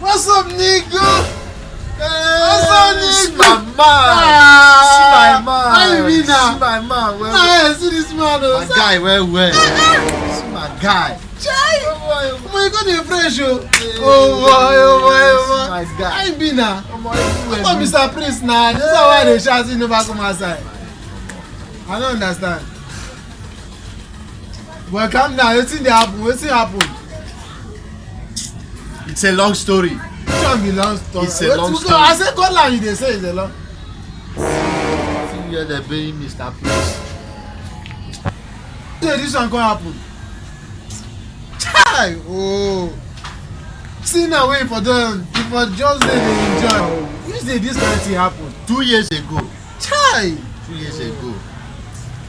What's up, nigga? What's up, nigga? See my man. How you be now? See my man. Well, See this man. my guy, well. See my guy. Chai! Oh boy, you got the fresh, oh. Yeah. Oh boy. My guy. How you be now? Come I on, thought Mr. Prince now. This is why they shout you never come outside. I don't understand. But calm down. What's happen? It's a long story. It can't be long story. It's a long story. I said, God, like they say it's a long. You hear the bury Mr. Prince. So this one can happen. Chai! Oh. See now, wait for them. If I just say they enjoy. Which day this kind of thing happen? 2 years ago. Chai! 2 years ago.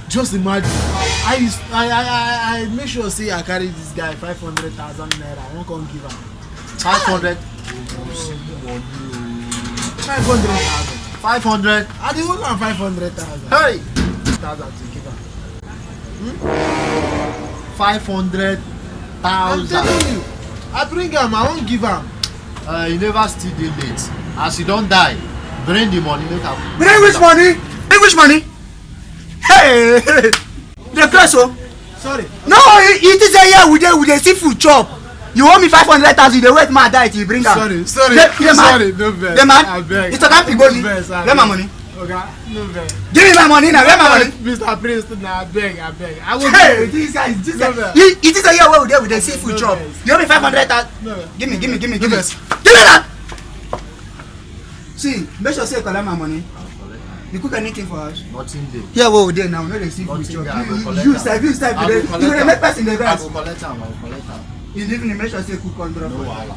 Just imagine. I make sure say I carry this guy 500,000 naira. I won't come give him 500. 500,000. 500. I didn't want 500,000. Hey. 1,000 to give him. 500,000. I'm telling you. I bring him. I won't give him. You never still dey late. As you don't die, bring the money later. Bring which money? Bring which money? Hey, the curse, oh. Sorry. No, it is a year with the seafood chop. You owe me 500,000. The wait man die till you bring her. Sorry. Sorry, No vex. the man. I beg. It's a can't be going. No vex, I Where my beg. money? Okay. No vex. Give me my money now. Where my money? Mr. Prince, I beg. I will. Hey, this guy. No vex. It is a year where we there with the seafood No chop. vex. You owe me 500,000. No vex. Give me. No Give me vex. that. See, make sure say you collect my money. You cook anything for us? Nothing there. Yeah, well, we there now. No, the seafood Nothing chop. there. I go collect You am. style. You I go You collect will am. make person the I rest. go collect am. In the evening, make sure say cook on drop. No wahala.